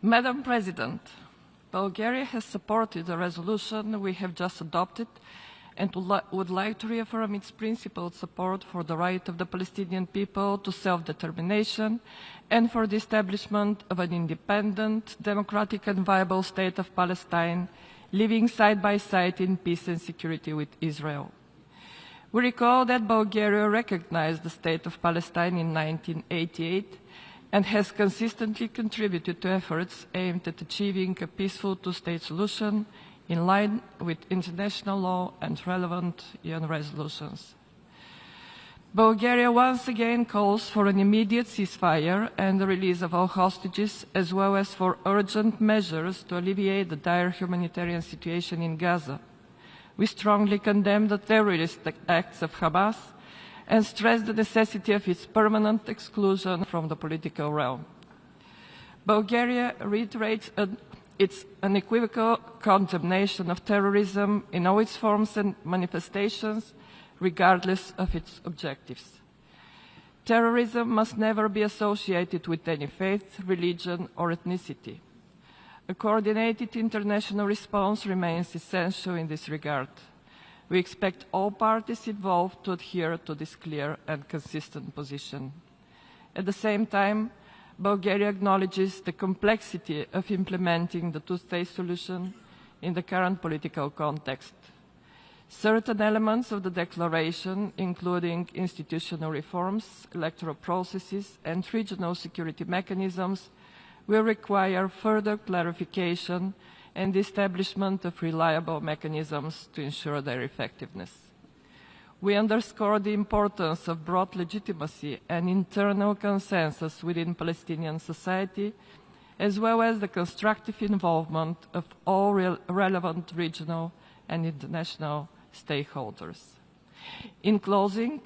Madam President, Bulgaria has supported the resolution we have just adopted and would like to reaffirm its principled support for the right of the Palestinian people to self-determination and for the establishment of an independent, democratic and viable state of Palestine, living side by side in peace and security with Israel. We recall that Bulgaria recognized the state of Palestine in 1988 and has consistently contributed to efforts aimed at achieving a peaceful two-state solution in line with international law and relevant UN resolutions. Bulgaria once again calls for an immediate ceasefire and the release of all hostages, as well as for urgent measures to alleviate the dire humanitarian situation in Gaza. We strongly condemn the terrorist acts of Hamas and stress the necessity of its permanent exclusion from the political realm. Bulgaria reiterates its unequivocal condemnation of terrorism in all its forms and manifestations, regardless of its objectives. Terrorism must never be associated with any faith, religion, or ethnicity. A coordinated international response remains essential in this regard. We expect all parties involved to adhere to this clear and consistent position. At the same time, Bulgaria acknowledges the complexity of implementing the two-state solution in the current political context. Certain elements of the declaration, including institutional reforms, electoral processes, and regional security mechanisms, will require further clarification and the establishment of reliable mechanisms to ensure their effectiveness. We underscore the importance of broad legitimacy and internal consensus within Palestinian society, as well as the constructive involvement of all relevant regional and international stakeholders. In closing,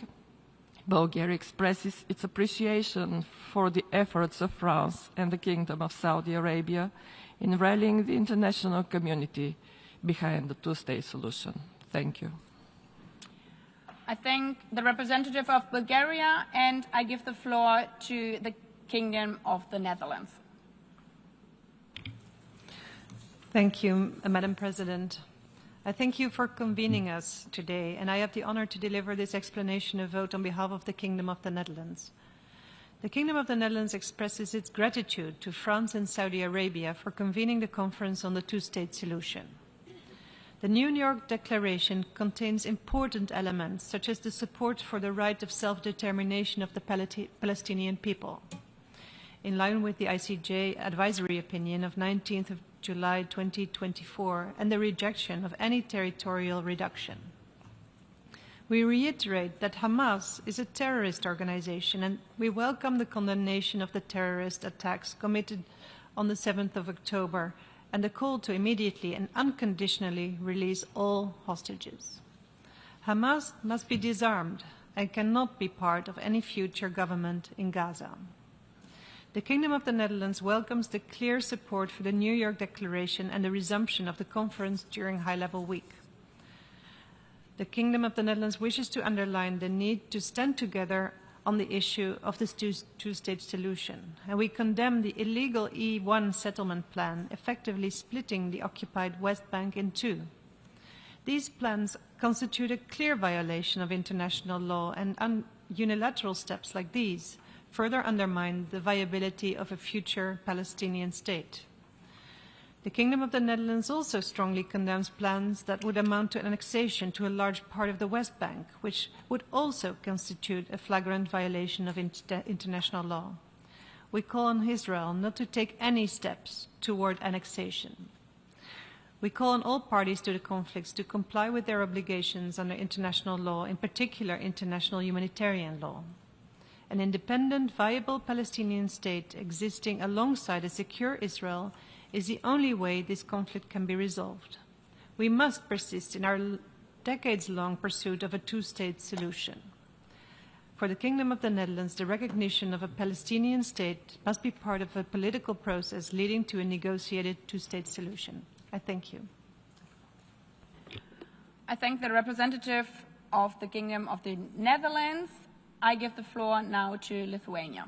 Bulgaria expresses its appreciation for the efforts of France and the Kingdom of Saudi Arabia in rallying the international community behind the two-state solution. Thank you. I thank the representative of Bulgaria, and I give the floor to the Kingdom of the Netherlands. Thank you, Madam President. I thank you for convening us today, and I have the honor to deliver this explanation of vote on behalf of the Kingdom of the Netherlands. The Kingdom of the Netherlands expresses its gratitude to France and Saudi Arabia for convening the conference on the two-state solution. The New York Declaration contains important elements, such as the support for the right of self-determination of the Palestinian people, in line with the ICJ advisory opinion of 19th of July 2024, and the rejection of any territorial reduction. We reiterate that Hamas is a terrorist organization, and we welcome the condemnation of the terrorist attacks committed on the 7th of October and the call to immediately and unconditionally release all hostages. Hamas must be disarmed and cannot be part of any future government in Gaza. The Kingdom of the Netherlands welcomes the clear support for the New York Declaration and the resumption of the conference during High-Level Week. The Kingdom of the Netherlands wishes to underline the need to stand together on the issue of this two-state solution, and we condemn the illegal E1 settlement plan, effectively splitting the occupied West Bank in two. These plans constitute a clear violation of international law, and unilateral steps like these further undermine the viability of a future Palestinian state. The Kingdom of the Netherlands also strongly condemns plans that would amount to annexation to a large part of the West Bank, which would also constitute a flagrant violation of international law. We call on Israel not to take any steps toward annexation. We call on all parties to the conflicts to comply with their obligations under international law, in particular international humanitarian law. An independent, viable Palestinian state existing alongside a secure Israel is the only way this conflict can be resolved. We must persist in our decades-long pursuit of a two-state solution. For the Kingdom of the Netherlands, the recognition of a Palestinian state must be part of a political process leading to a negotiated two-state solution. I thank you. I thank the representative of the Kingdom of the Netherlands. I give the floor now to Lithuania.